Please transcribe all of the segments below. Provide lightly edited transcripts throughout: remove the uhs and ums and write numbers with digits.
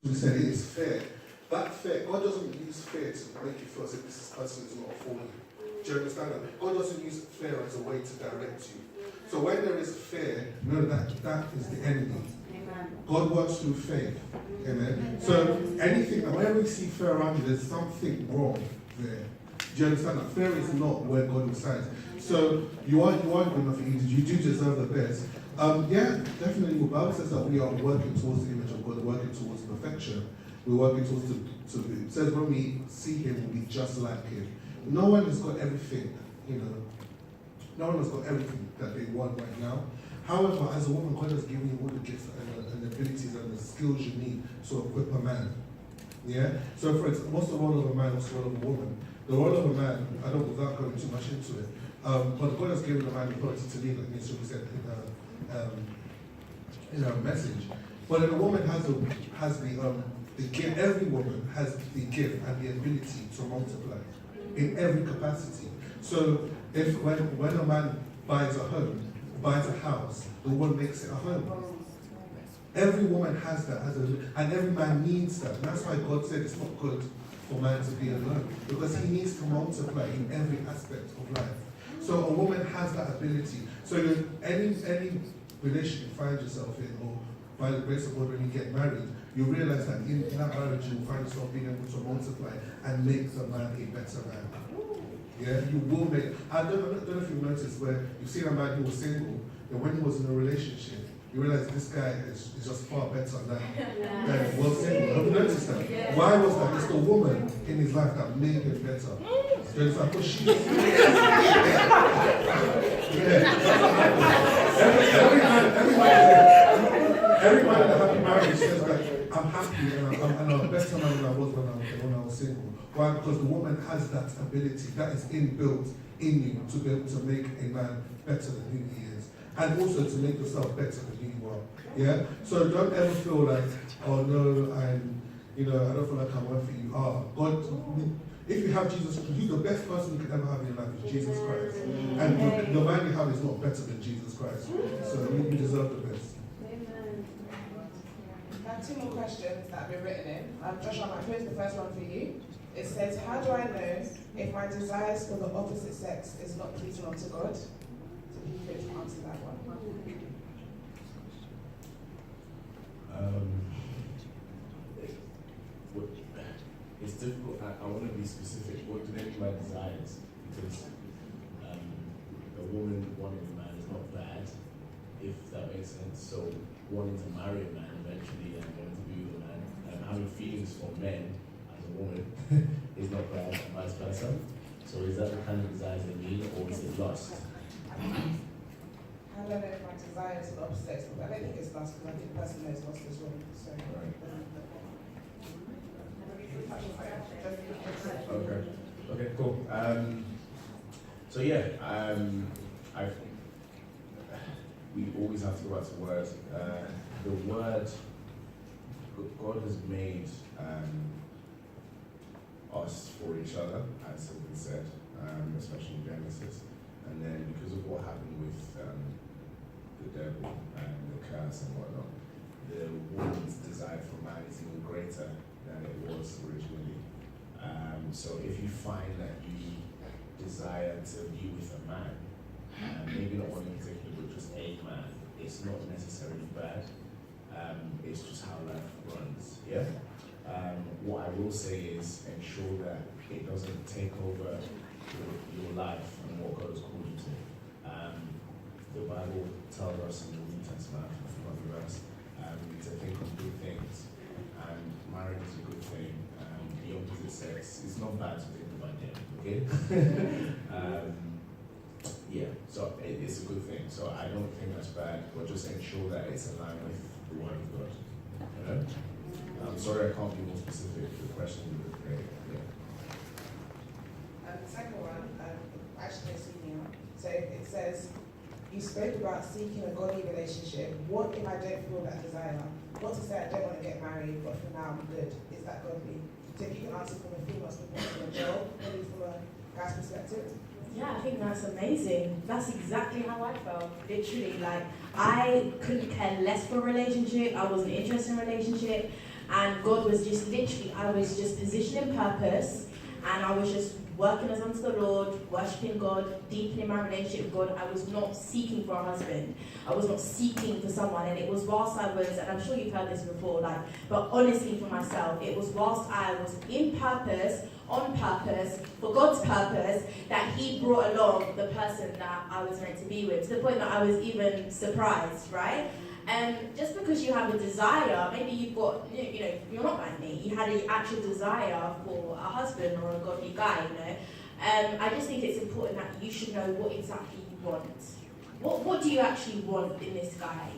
We said it is fair. That fair, God doesn't use fair to make you feel as if this person is not for you. Do you understand that? God doesn't use fair as a way to direct you. So when there is fair, know that that is the enemy. God works through faith. Amen. So anything, whenever you see fear around you, there's something wrong there. Do you understand that? Fear is not where God resides. So you are good enough for you. You do deserve the best. Yeah, definitely. The Bible says that we are working towards the image of God, working towards perfection. We're working towards it says when we see Him, we'll be just like Him. No one has got everything, no one has got everything that they want right now. However, as a woman, God has given you all the gifts and the abilities and the skills you need to equip a man. Yeah? So for example, what's the role of a man, what's the role of a woman? The role of a man, I don't without going too much into it, but God has given a man the authority to lead, like Mr. said in our message. But then a woman has the gift, every woman has the gift and the ability to multiply in every capacity. So if when a man buys a home, buys a house, the woman makes it a home. Every woman has that, and every man needs that. And that's why God said it's not good for man to be alone, because he needs to multiply in every aspect of life. So a woman has that ability. So any relationship you find yourself in, or by the grace of God, when you get married, you realize that in that marriage you will find yourself being able to multiply and make the man a better man. Yeah, you will make. I don't know if you've noticed where you've seen a man who was single, and when he was in a relationship, you realize this guy is just far better than was single. Have you noticed that? Yeah. Why was that? It's the woman in his life that made him better. Do you understand? Because she. Every man in a happy marriage says that I'm happy and I'm a better man than I was when I was single. Why? Because the woman has that ability that is inbuilt in you to be able to make a man better than who he is, and also to make yourself better than who you are. Yeah. So don't ever feel like, oh no, I don't feel like I'm worth it. You are. God. If you have Jesus, he's the best person you could ever have in your life is Jesus Christ, and the man you have is not better than Jesus Christ. So you deserve the best. I have two more questions that have been written in. Joshua, here's the first one for you. It says, how do I know if my desires for the opposite sex is not pleasing unto God? So if you could answer that one. It's difficult. I want to be specific. What do they mean by desires? Because a woman wanting a man is not bad, if that makes sense. So wanting to marry a man eventually and wanting to be with a man and having feelings for men as a woman is not bad, and vice versa. So is that the kind of desires they mean, or is it lust? I don't know if my desires for the opposite sex, but I don't think it's lust, because I think the person knows lust as well. So Okay, cool. So yeah, we always have to go back to word. The word, God has made us for each other, as has been said, especially in Genesis. And then because of what happened with the devil and the curse and whatnot, the woman's desire for man is even greater than it was originally. So if you find that you desire to be with a man, maybe not one in particular, but just a man, it's not necessarily bad. It's just how life runs. Yeah. What I will say is ensure that it doesn't take over your life and what God has called you to. The Bible tells us in the New Testament, from the verse, to think of good things, and marriage is a good thing. The opposite sex, it's not bad to think about them, okay? Yeah, so it's a good thing. So I don't think that's bad, but just ensure that it's in line with the word of God. You know? I'm sorry I can't be more specific. The question you would create. Yeah. The second one, actually speaking out. So it says, you spoke about seeking a godly relationship. What if I don't feel that desire? What to say I don't want to get married, but for now I'm good? Is that godly? So if you can answer from a female's perspective, from a girl, maybe from a guy's perspective. Yeah, I think that's amazing. That's exactly how I felt. Literally, like I couldn't care less for a relationship. I wasn't interested in a relationship, And God was just literally, I was just positioning purpose, and I was just working as unto the Lord, worshipping God, deepening my relationship with God. I was not seeking for a husband. I was not seeking for someone. And it was whilst I was, and I'm sure you've heard this before, but honestly for myself, it was whilst I was in purpose, on purpose, for God's purpose, that He brought along the person that I was meant to be with, to the point that I was even surprised, right? And just because you have a desire, maybe you've got, you're not like me, you had an actual desire for a husband or a godly guy, I just think it's important that you should know what exactly you want. What do you actually want in this guy,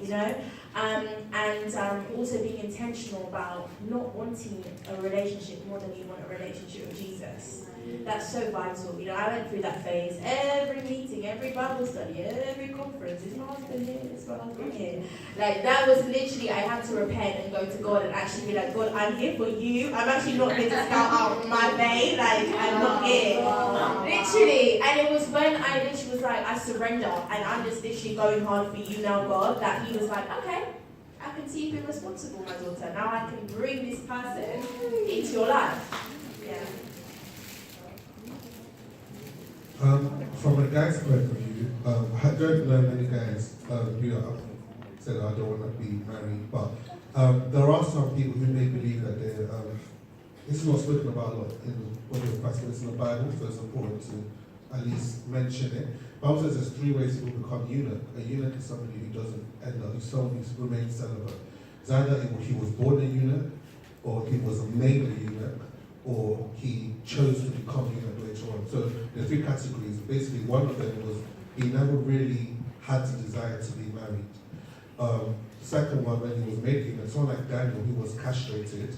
And also being intentional about not wanting a relationship more than you want a relationship with Jesus. That's so vital. I went through that phase. Every meeting, every Bible study, every conference, is my husband here? Is my husband here? Like, that was literally, I had to repent and go to God and actually be like, God, I'm here for you. I'm actually not here to scout out my way. Like, I'm not here. Literally. And it was when I literally was like, I surrender. And I'm just literally going hard for you now, God, that He was like, okay, I can see you've been responsible, my daughter. Now I can bring this person into your life. Yeah. From a guy's point of view, I don't know many guys who have said, I don't want to be married, but there are some people who may believe that they're, this is not spoken about a lot in the body of Christ, but it's in the Bible, so it's important to at least mention it. The Bible says there's 3 ways people become eunuch. A eunuch is somebody who doesn't end up, who's someone who remains celibate. It's either he was born a eunuch, or he was made a eunuch, or he chose to become eunuch later on. So the 3 categories, basically one of them was he never really had to desire to be married. The second one, when he was made eunuch, someone like Daniel, who was castrated,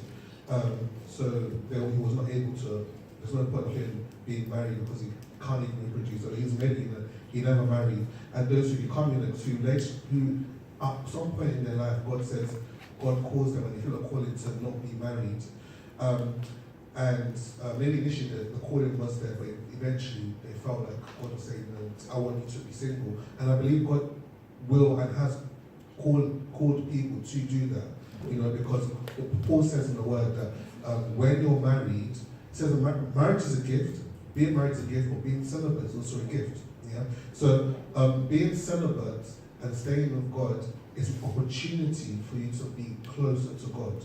so he was not able to, there's no point of him being married because he can't even reproduce. So he was made eunuch, he never married. And those who become eunuchs, who at some point in their life, God says, God calls them and they feel a calling to not be married. Maybe initially the calling was there, but eventually they felt like God was saying, I want you to be single. And I believe God will and has called people to do that, because Paul says in the word that when you're married, it says that marriage is a gift, being married is a gift, but being celibate is also a gift. Yeah. So being celibate and staying with God is an opportunity for you to be closer to God.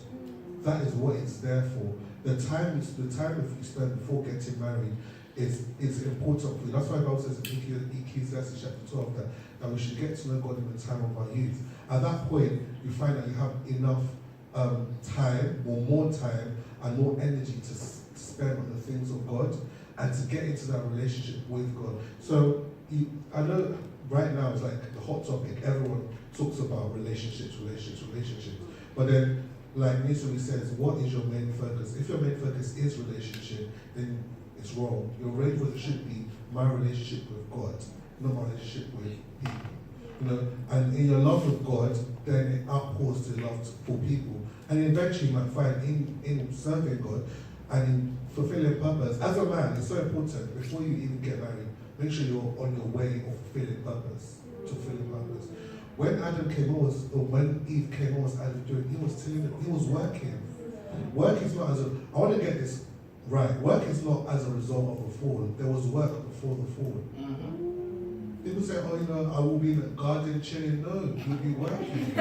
That is what it's there for. The time if you spend before getting married is important for you. That's why the Bible says in Ecclesiastes chapter 12 that we should get to know God in the time of our youth. At that point, you find that you have enough time, or more time, and more energy to spend on the things of God and to get into that relationship with God. So I know right now it's like the hot topic. Everyone talks about relationships. But then, like Nisuri says, what is your main focus? If your main focus is relationship, then it's wrong. Your main focus should be my relationship with God, not my relationship with people. And in your love with God, then it outpours to love for people. And eventually you might find in serving God and in fulfilling purpose, as a man, it's so important, before you even get married, make sure you're on your way of fulfilling purpose, to fulfilling purpose. When Adam came on, or when Eve came on, was Adam doing? He was telling them, he was working. Work is not I want to get this right. Work is not as a result of a fall. There was work before the fall. Mm-hmm. People say, I will be in the garden chilling. No, you'll be working.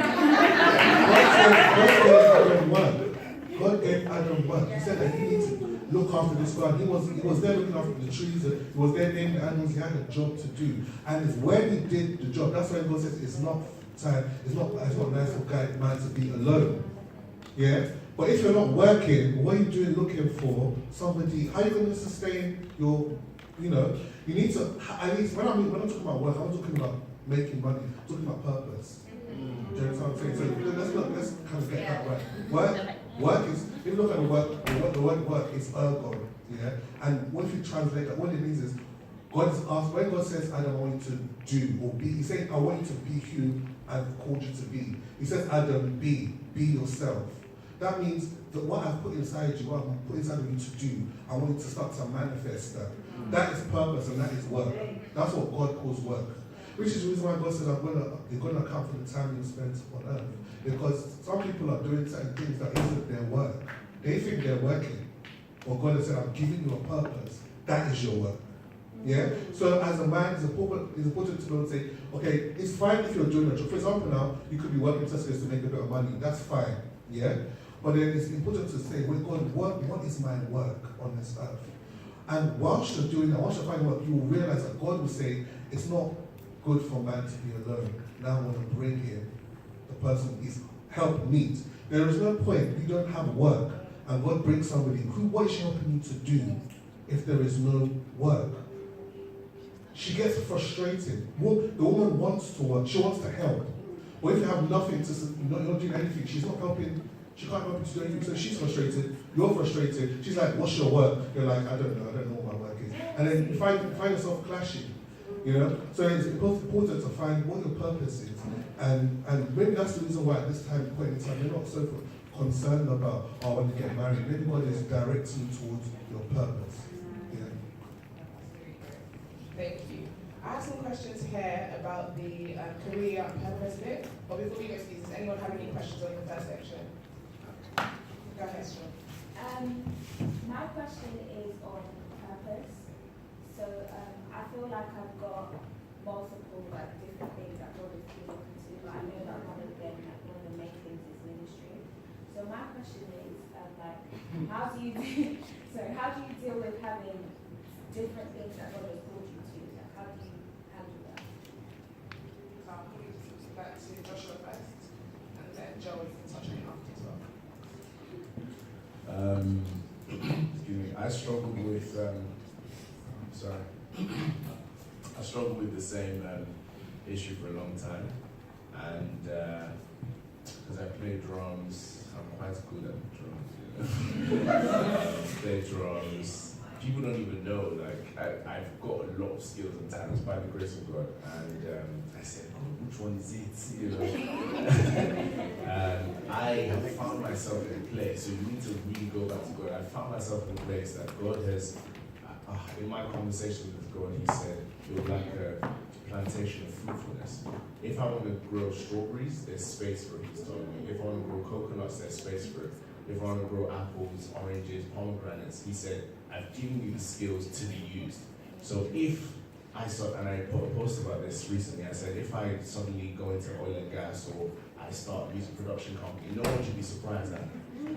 God gave Adam work. He said that he needs to look after this garden. He was there looking after the trees. He was there naming the animals. He had a job to do. And it's when he did the job, that's why God says it's not time. It's not nice for man to be alone. Yeah? But if you're not working, what are you doing looking for somebody? How are you going to sustain your, you need to, at least, when I'm talking about work, I'm talking about making money. I'm talking about purpose. Do you understand what I'm saying? So let's kind of get that right. Work is, if you look at the word work is ergon, yeah? And what if you translate that, what it means is, God is asked, when God says, Adam, I want you to do or be, He's saying, I want you to be who I've called you to be. He says, Adam, be yourself. That means that what I've put inside you, what I've put inside of you to do, I want you to start to manifest that. That is purpose and that is work. That's what God calls work. Which is the reason why God says, you're going to account for the time you spent on earth. Because some people are doing certain things that isn't their work. They think they're working. But God has said, I'm giving you a purpose. That is your work. Yeah? So as a man, it's important to know and say, okay, it's fine if you're doing a job. For example now, you could be working Tesco's to make a bit of money. That's fine. Yeah? But then it's important to say, well, God, what is my work on this earth? And whilst you're doing that, whilst you're finding work, you will realize that God will say, it's not good for man to be alone. Now I want to bring him, the person is help meet. There is no point, you don't have work, and God brings somebody, what is she helping you to do if there is no work? She gets frustrated. The woman wants to work, she wants to help. But if you have nothing to, you're not doing anything, she's not helping, she can't help you to do anything, so she's frustrated, you're frustrated, she's like, what's your work? You're like, I don't know what my work is. And then you find yourself clashing, you know? So it's important to find what your purpose is. And maybe that's the reason why at this point in time, you're not so concerned about, when you get married. Maybe God is directing you towards your purpose. Yeah. Thank you. I have some questions here about the career and purpose bit. But before we go to these, does anyone have any questions on the first section? Go ahead, Sean. My question is on purpose. So I feel like I've got multiple different things that God is calling me to, but I know that one of them, one of the main things is ministry. So my question is how do you deal with having different things that God has called you to? How do you handle that? So I'll probably just back to Joshua first, and then Joel can touch on it after as well. Excuse me. I struggled with I struggled with the same issue for a long time, and because I play drums, I'm quite good at drums. Play drums. People don't even know. I've got a lot of skills and talents by the grace of God, and I said, "Oh, which one is it?" You know. And I have found myself in a place. So you need to really go back to God. I found myself in a place that God has. In my conversation with God, He said it was like a plantation of fruitfulness. If I want to grow strawberries, there's space for it. He's told me. If I want to grow coconuts, there's space for it. If I want to grow apples, oranges, pomegranates, He said, I've given you the skills to be used. So if I saw, and I put a post about this recently, I said, if I suddenly go into oil and gas or I start a music production company, no one should be surprised that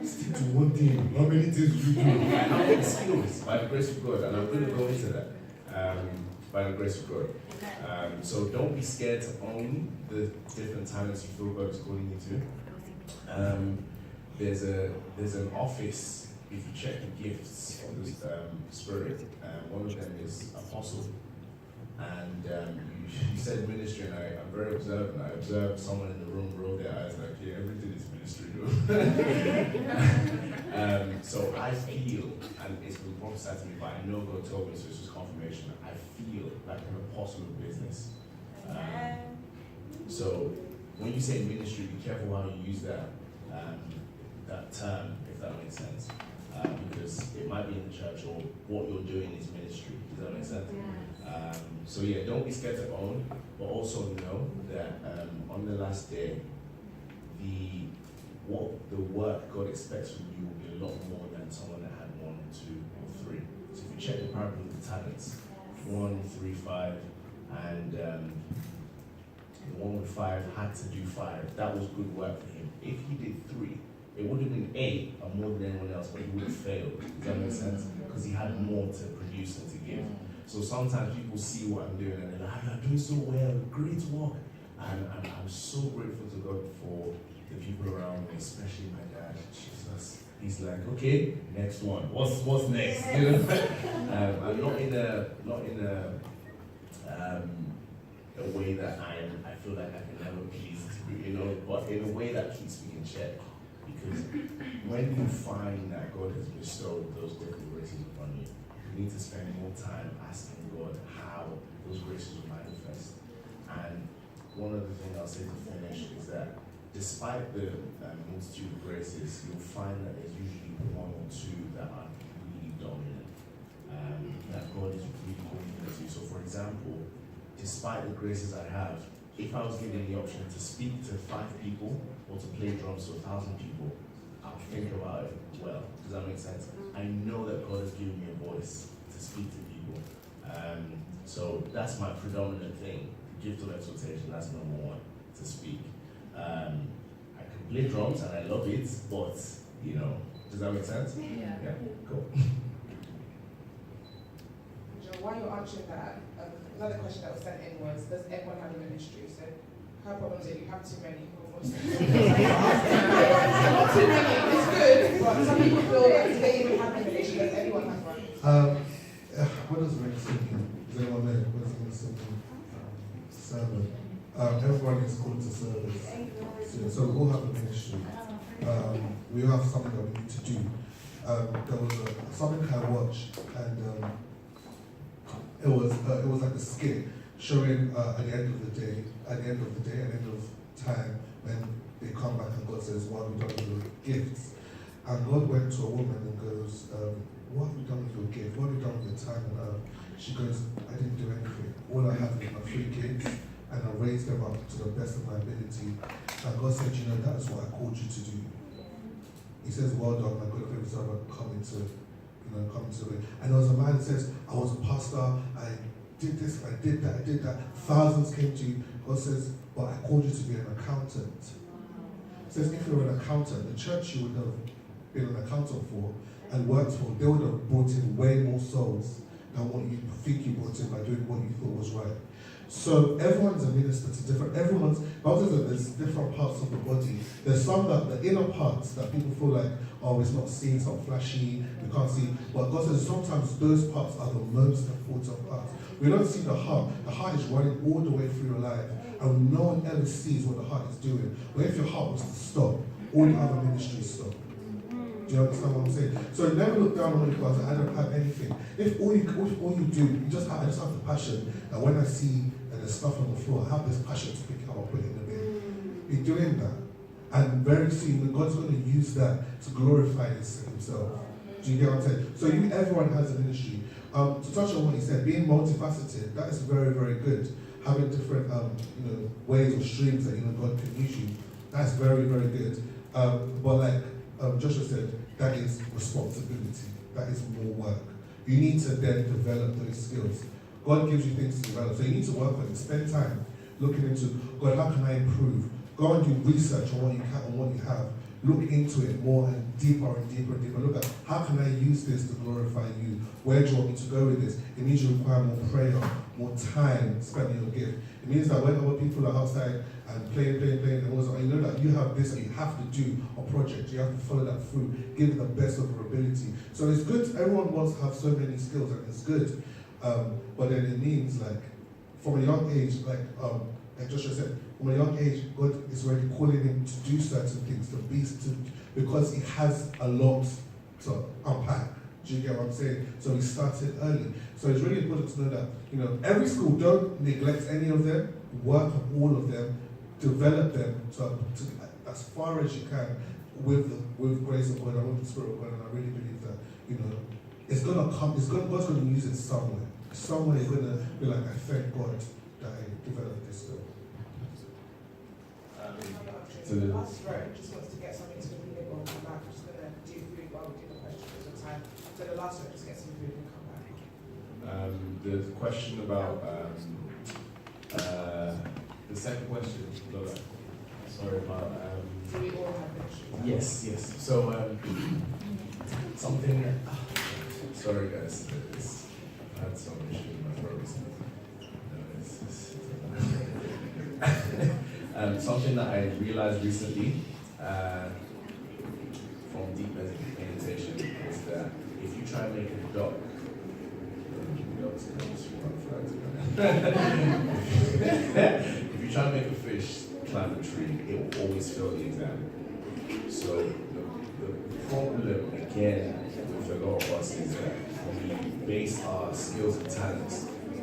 stick to one thing. How many things do you do? I have the skills by the grace of God, and I'm going to go into that by the grace of God. So don't be scared to own the different talents you feel God is calling you to. There's an office. If you check the gifts of the Spirit, one of them is apostle. And you said ministry, and I'm very observant. I observed someone in the room roll their eyes like, yeah, everything is ministry, though. So I feel, and it's been prophesied to me, but I know God told me, so it's just confirmation. I feel like an apostle of business. So when you say ministry, be careful how you use that term, if that makes sense. Because it might be in the church, or what you're doing is ministry. Does that make sense? So yeah, don't be scared to own, but also know that on the last day, the work God expects from you will be a lot more than someone that had 1, 2, or 3. So if you check the parable of the talents, 1, 3, 5, and the one with 5 had to do 5. That was good work for him. If he did 3, it would have been A, or more than anyone else, but he would have failed. Does that make sense? Because he had more to produce and to give. So sometimes people see what I'm doing and they're like, "You're doing so well, great work." And I'm so grateful to God for the people around me, especially my dad. Jesus, he's like, "Okay, next one. What's next?" You know? I'm not in a way that I feel like I can never please, you know, but in a way that keeps me in check. Because when you find that God has bestowed those different graces upon you, you need to spend more time asking God how those graces will manifest. And one other thing I'll say to finish is that despite the multitude of graces, you'll find that there's usually 1 or 2 that are really dominant, that God is really calling you to. So for example, despite despite the graces I have, if I was given the option to speak to 5 people or to play drums to 1,000 people, I'll think about it well. Does that make sense? I know that God has given me a voice to speak to people. So that's my predominant thing. The gift of exhortation, that's number 1, to speak. I can play drums and I love it, but, you know, does that make sense? Yeah. Yeah, cool. While you're answering that, another question that was sent in was, does everyone have a ministry? So her problem is that you have too many. Not too many, it's good, but some people feel like do they even have a ministry? Does everyone have one? What does ministry mean? Does anyone know? What does ministry mean? Servant. Everyone is called to service. So we all have a ministry. We all have something that we need to do. There was something I watched, and it was like a skit showing at the end of the day, at the end of time, when they come back and God says, "What have you done with your gifts?" And God went to a woman and goes, "What have you done with your gift? What have you done with your time on earth?" She goes, "I didn't do anything. All I have is my 3 kids, and I raised them up to the best of my ability." And God said, "You know, that is what I called you to do." He says, "Well done, my good faithful servant, come into it." And there was a man that says, "I was a pastor, I did this, I did that. Thousands came to you." God says, "But I called you to be an accountant." He says, if you were an accountant, the church you would have been an accountant for and worked for, they would have brought in way more souls than what you think you brought in by doing what you thought was right. So everyone's a minister to different, there's different parts of the body. There's some that, the inner parts that people feel like, oh, it's not seen, it's not flashy, we can't see. But God says sometimes those parts are the most important parts. We don't see the heart. The heart is running all the way through your life, and no one ever sees what the heart is doing. But if your heart was to stop, all the other ministries stop. Do you understand what I'm saying? So never look down on what people say, "I don't have anything." If all you do, I just have the passion that when I see there's stuff on the floor, I have this passion to pick it up and put it in the bin. You're doing that. And very soon, God's going to use that to glorify Himself. Do you get what I'm saying? So everyone has a ministry. To touch on what he said, being multifaceted, that is very, very good. Having different ways or streams that God can use you, that's very, very good. But like Joshua said, that is responsibility. That is more work. You need to then develop those skills. God gives you things to develop, so you need to work on it. Spend time looking into, God, how can I improve? Go and do research on what you can, on what you have. Look into it more and deeper and deeper and deeper. Look at, how can I use this to glorify you? Where do you want me to go with this? It means you require more prayer, more time spent on your gift. It means that when other people are outside and playing, and also, you know that you have this and you have to do a project. You have to follow that through. Give it the best of your ability. So it's good. Everyone wants to have so many skills, and it's good. But then it means, like, from a young age, like Joshua said, from a young age, God is already calling him to do certain things, because he has a lot to unpack. Do you get what I'm saying? So he started early. So it's really important to know that, every school, don't neglect any of them, work on all of them, develop them to as far as you can with grace of God and with the Spirit of God. And I really believe that, it's gonna come, God's gonna use it somewhere. Somewhere you're gonna be like, I thank God that I developed this skill. So the last row just wants to get something to read on come back. I'm just going to do food while we do the questions at the time. So the last row, just get some food and come back. The question about the second question, Lola. Sorry about. Do we all have ministry? Yes. So something. Sorry, guys. I had some issue with my throat recently. Something that I realized recently from deep meditation is that if you try and make a duck, if you try and make a fish climb a tree, it will always fail the exam. So the problem again with a lot of us is that we base our skills and talents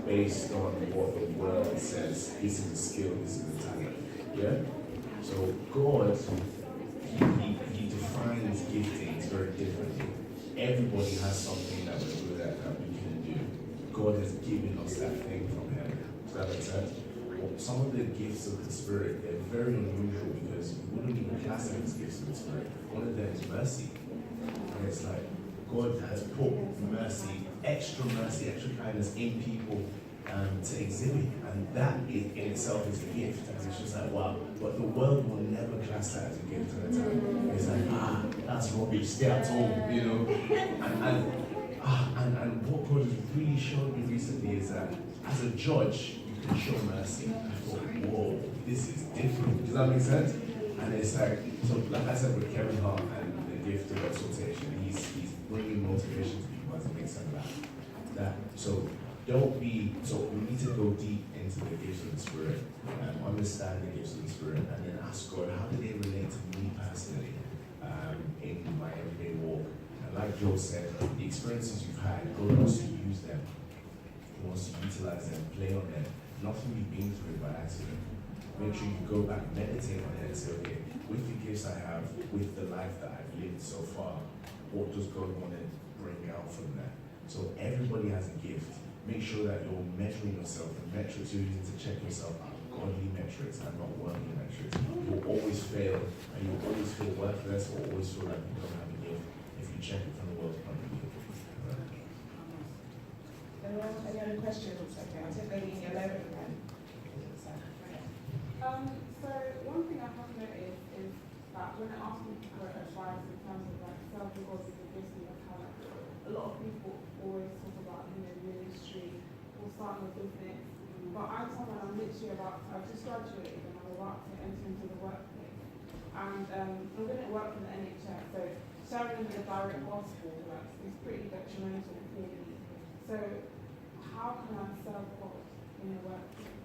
based on what the world says. This is a skill, this is a talent. Yeah? So God, he defines giftings very differently. Everybody has something that we're good at that we can do. God has given us that thing from Him. Does that make sense? Well, some of the gifts of the Spirit, they're very unusual because you wouldn't even class them as gifts of the Spirit. One of them is mercy. And it's like God has put mercy, extra kindness in people to exhibit. And that in itself is a gift. And it's just like, wow. But the world will never class that as a gift at a time. It's like, that's rubbish, stay at home, you know. And what God has really shown me recently is that as a judge, you can show mercy. I thought, whoa, this is different. Does that make sense? And it's like, so like I said with Kevin Hart and the gift of exaltation, he's bringing motivation to people as it makes sense that. So we need to go deep into the gifts of the Spirit, understand the gifts of the Spirit, and then ask God, how do they relate to me personally in my everyday walk? And like Joe said, the experiences you've had, God wants to use them. He wants to utilize them, play on them. Nothing you've been through by accident. Make sure you go back, meditate on it and say, okay, with the gifts I have, with the life that I've lived so far, what does God want to bring out from that? So everybody has a gift. Make sure that you're measuring yourself. The metrics you're using to check yourself are godly metrics and not worldly metrics. You'll always fail and you'll always feel worthless or always feel like you don't have a gift if you check it from the world's point of view. Anyone, any other questions? Okay, I'll take lady in yellow and then. So one thing I have noticed is that when I ask people for advice in terms of like self-rewards and business and talent, a lot of people always talk about, ministry or starting a business. But I'm someone, I've just graduated and I'm about to enter into the workplace. And I'm going to work for the NHS, so sharing the direct gospel is pretty detrimental for me. So how can I serve God in the workplace?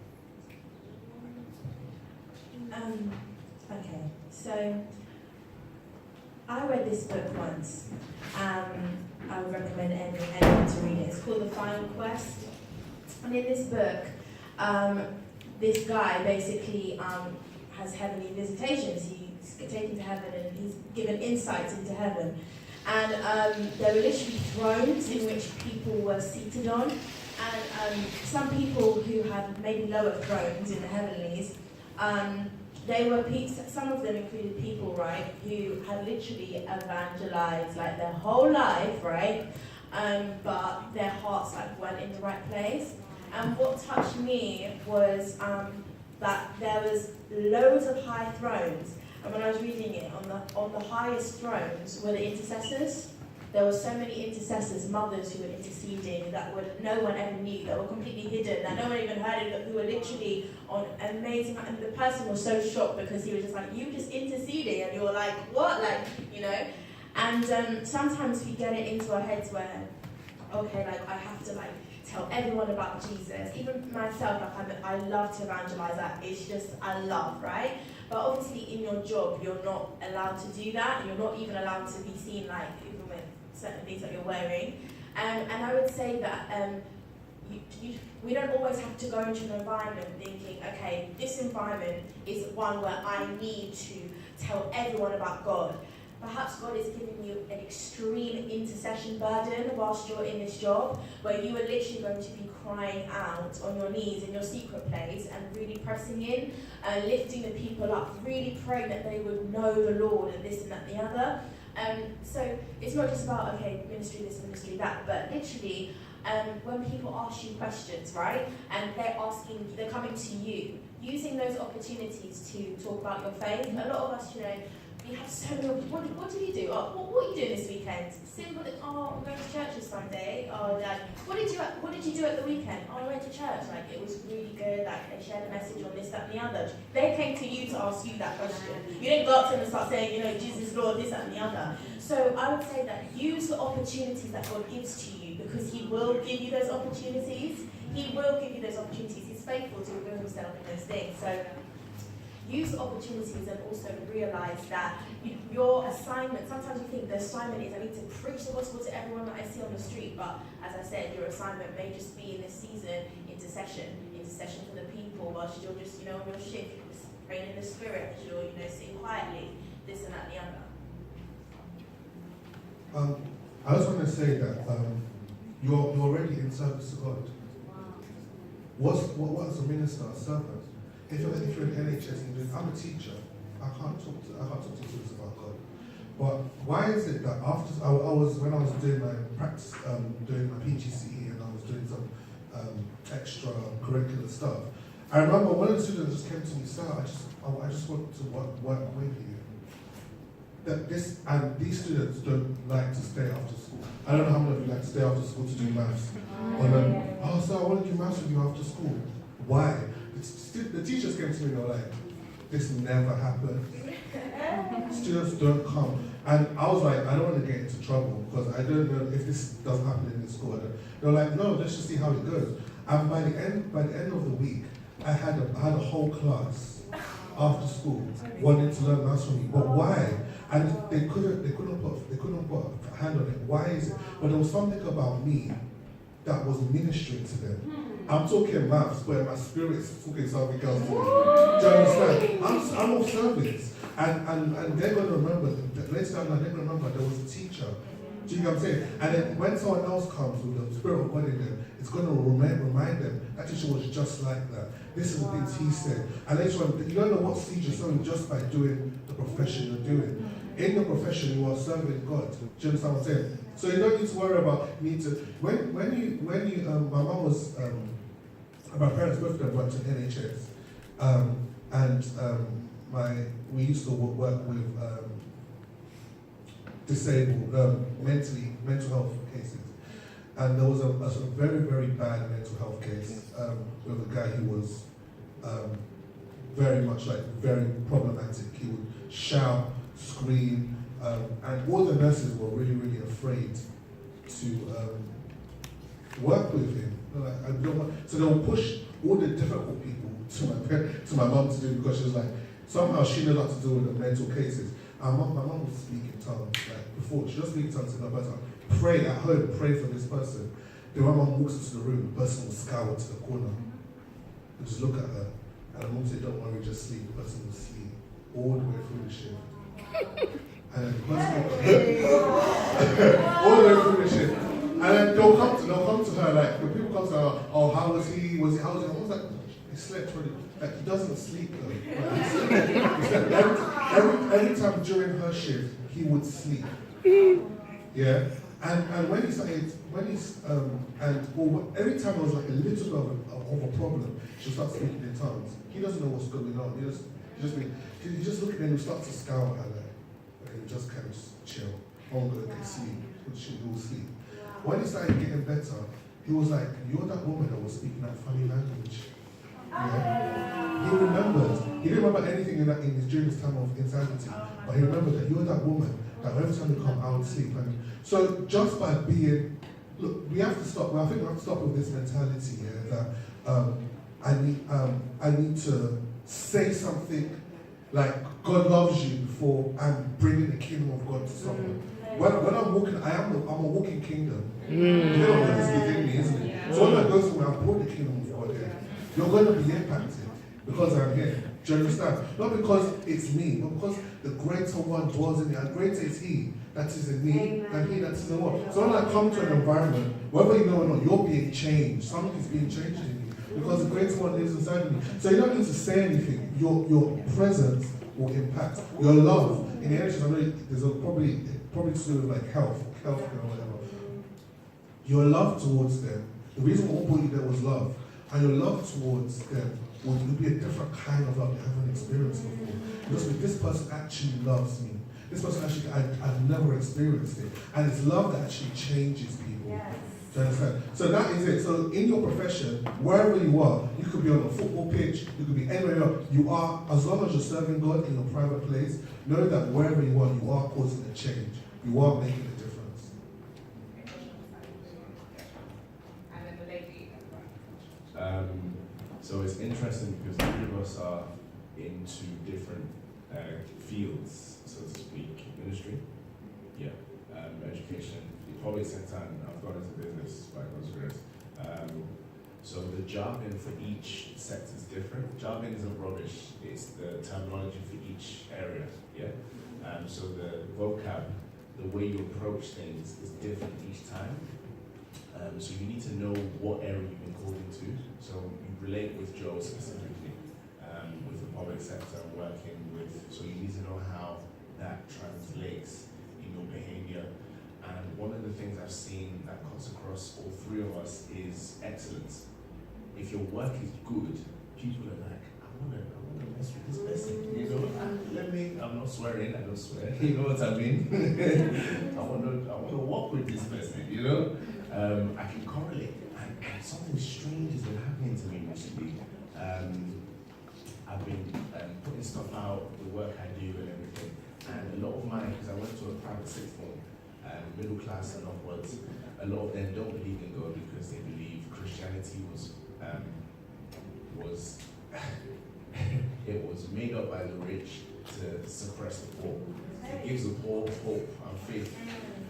Okay, so I read this book once. I would recommend anyone to read it. It's called The Final Quest. And in this book, this guy basically has heavenly visitations. He's taken to heaven and he's given insights into heaven. And there were literally thrones in which people were seated on. And some people who had maybe lower thrones in the heavenlies, they were some of them included people, right, who had literally evangelized like their whole life, right, but their hearts like weren't in the right place. And what touched me was that there was loads of high thrones, and when I was reading it, on the highest thrones were the intercessors. There were so many intercessors, mothers who were interceding that no one ever knew, that were completely hidden, that no one even heard of, who were literally on amazing, and the person was so shocked because he was just like, you just interceding, and you were like, what, like, you know? And sometimes we get it into our heads where, okay, like, I have to, like, tell everyone about Jesus. Even myself, like, I love to evangelize, that it's just, I love, right? But obviously in your job, you're not allowed to do that, and you're not even allowed to be seen, like, even with certain things that you're wearing. And I would say that we don't always have to go into an environment thinking, okay, this environment is one where I need to tell everyone about God. Perhaps God is giving you an extreme intercession burden whilst you're in this job, where you are literally going to be crying out on your knees in your secret place and really pressing in, lifting the people up, really praying that they would know the Lord and this and that and the other. So it's not just about, okay, ministry this, ministry that, but literally when people ask you questions, right, and they're coming to you, using those opportunities to talk about your faith. A lot of us, you know, we have so many, what do you do? Oh, what are you doing this weekend? Simple, I'm going to church this Sunday. Oh, Dad, what did you do at the weekend? Oh, I went to church, like, it was really good, like, they shared a message on this, that, and the other. They came to you to ask you that question. You didn't go up to them and start saying, you know, Jesus, Lord, this, that, and the other. So I would say that use the opportunities that God gives to you, because He will give you those opportunities. He will give you those opportunities. He's faithful to reveal Himself in those things. So use the opportunities and also realize that your assignment, sometimes you think the assignment is I need to preach the gospel to everyone that I see on the street, but as I said, your assignment may just be in this season intercession for the people, whilst you're just, you know, on your shift, you're just praying in the spirit, as you're, you know, sitting quietly, this and that and the other. I just want to say that you're already in service to God. what's a minister, a servant? If you're in NHS and you're doing, I'm a teacher, I can't talk to students about God. But why is it that after when I was doing my practice, doing my PGCE, and I was doing some extra curricular stuff, I remember one of the students just came to me, sir, I just want to work with you. That these students don't like to stay after school. I don't know how many of you like to stay after school to do maths. Or then, oh, sir, I want to do maths with you after school. Why? The teachers came to me and they were like, this never happened. Students don't come. And I was like, I don't want to get into trouble because I don't know if this doesn't happen in the school. They're like, no, let's just see how it goes. And by the end of the week, I had a whole class after school wanting to learn maths from me. But why? And they couldn't put a hand on it. Why is it? But there was something about me that was ministering to them. I'm talking maths, but in my spirit's talking something else to me. Do you understand? I'm of service. And they're going to remember, later down they're going to remember there was a teacher. Do you know what I'm saying? And then when someone else comes with the Spirit of God in them, it's going to remind them, that teacher was just like that. This is the things he said. And later on, you don't know what seed you're sowing just by doing the profession you're doing. In the profession, you are serving God. Do you understand what I'm saying? So you don't need to worry about, my mom was, my parents both of them worked in NHS. We used to work with disabled, mental health cases. And there was a very, very bad mental health case with a guy who was very much very problematic. He would shout, scream, and all the nurses were really, really afraid to work with him. So they would push all the difficult people to my mum to do because she was like, somehow she knew how to deal with the mental cases. And my mum would speak in tongues, before, she just speak in tongues in her person. Pray at home, pray for this person. Then when mum walks into the room, the person will scour to the corner and just look at her. And the mum said, don't worry, just sleep. The person will sleep all the way through the shift. And the person all the way through the shift. And then they'll come to her, the people come to her, oh, how was he? How was he? I was like, he slept really. He doesn't sleep though. He slept. Every time during her shift, he would sleep. Yeah? And when he started, every time there was a little bit of a problem, she'll start speaking in tongues. He doesn't know what's going on. He just look at him and start to scour at her. And he just kind of chill. Won't go to sleep. He will sleep. When he started getting better, he was like, you're that woman that was speaking that funny language. Yeah? He remembered. He didn't remember anything during his time of insanity. But he remembered that you're that woman that every time you come, I would sleep. And so just by being, look, we have to stop. Well, I think we have to stop with this mentality here that I need to say something like God loves you before I'm bringing the kingdom of God to someone. When I'm walking, I'm a walking kingdom. You know what is within me, isn't it? So when I go somewhere, I brought the kingdom of God here. You're going to be impacted because I'm here. Do you understand? Not because it's me, but because the greater one dwells in me. And greater is he that is in me than he that is in the world. So when I come to an environment, whether you know or not, you're being changed. Something is being changed in you because the greater one lives inside of me. So you don't need to say anything. Your presence will impact. Your love. In the NHS, I know there's probably to do with health or whatever. Your love towards them, the reason why all you there was love, and your love towards them will be a different kind of love you haven't experienced before. Because this person actually loves me. This person actually, I've never experienced it. And it's love that actually changes people. Yes. Do you understand? So that is it. So in your profession, wherever you are, you could be on a football pitch, you could be anywhere you are, as long as you're serving God in your private place, know that wherever you are causing a change. You are making a difference. And then the lady. So it's interesting because each of us are into different fields, so to speak. Ministry, education, the public sector, and I've gone into business by God's grace. So the jargon for each sector is different. Jargon isn't rubbish, it's the terminology for each area, So the vocab, the way you approach things is different each time. So you need to know what area you've been called into. So you relate with Joe specifically, with the public sector working with, so you need to know how that translates in your behavior. And one of the things I've seen that cuts across all three of us is excellence. If your work is good, people are like, I wanna mess with this person, you know? I'm not swearing, I don't swear, you know what I mean? I wanna walk with this person, you know? I can correlate, and something strange has been happening to me recently. I've been putting stuff out, the work I do and everything, and a lot of mine, because I went to a private sixth form, middle class and upwards, a lot of them don't believe in God because they believe Christianity was it was made up by the rich to suppress the poor. It gives the poor hope and faith.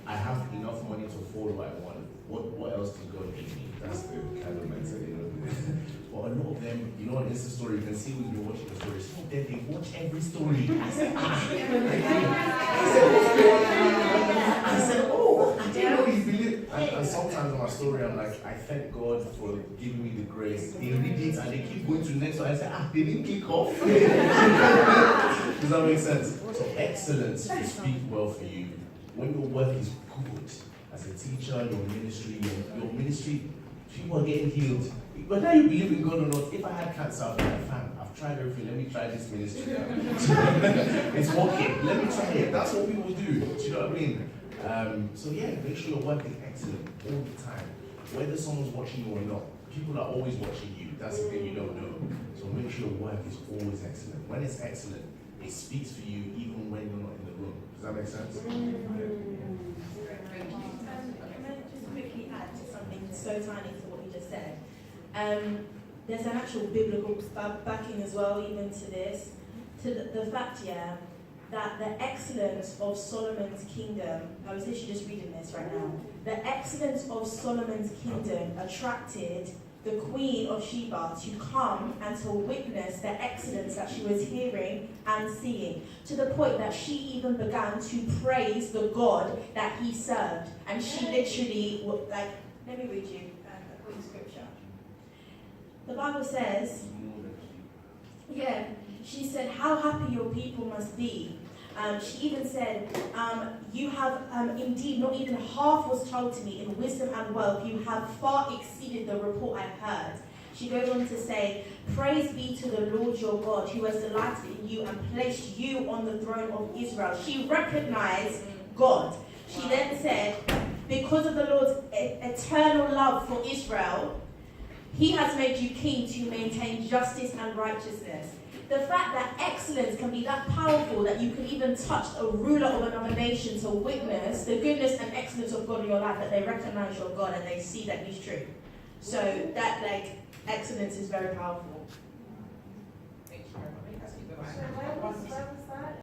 I have enough money to afford what I want. What else does God give me? That's the kind of mentality. But a lot of them, you know, on Insta story, you can see when you're watching the story, some of them, they watch every story. I said, oh, I didn't know you believe. And sometimes on my story, I'm like, I thank God for giving me the grace. They read it and they keep going to the next one. I say, they didn't click off. Does that make sense? So excellence will speak well for you. When your work is good, as a teacher, your ministry, people are getting healed. Whether you believe in God or not, if I had cancer, I'd be like, fam, I've tried everything, let me try this ministry. It's working, let me try it. That's what people do. Do you know what I mean? So yeah, make sure your work is excellent all the time. Whether someone's watching you or not, people are always watching you. That's the thing you don't know. So make sure your work is always excellent. When it's excellent, it speaks for you even when you're not in the room. Does that make sense? Can I just quickly add to something so tiny to what you just said? There's an actual biblical backing as well, even to this, to the fact, yeah, that the excellence of Solomon's kingdom, I was literally just reading this right now, the excellence of Solomon's kingdom attracted the Queen of Sheba to come and to witness the excellence that she was hearing and seeing, to the point that she even began to praise the God that he served. And she literally, like, let me read you a quick scripture. The Bible says, yeah, she said, how happy your people must be. She even said, you have indeed not even half was told to me in wisdom and wealth. You have far exceeded the report I heard. She goes on to say, praise be to the Lord your God, who has delighted in you and placed you on the throne of Israel. She recognized God. She then said, because of the Lord's eternal love for Israel, he has made you king to maintain justice and righteousness. The fact that excellence can be that powerful that you can even touch a ruler of another nation to witness the goodness and excellence of God in your life, that they recognize your God and they see that he's true. So that, like, excellence is very powerful.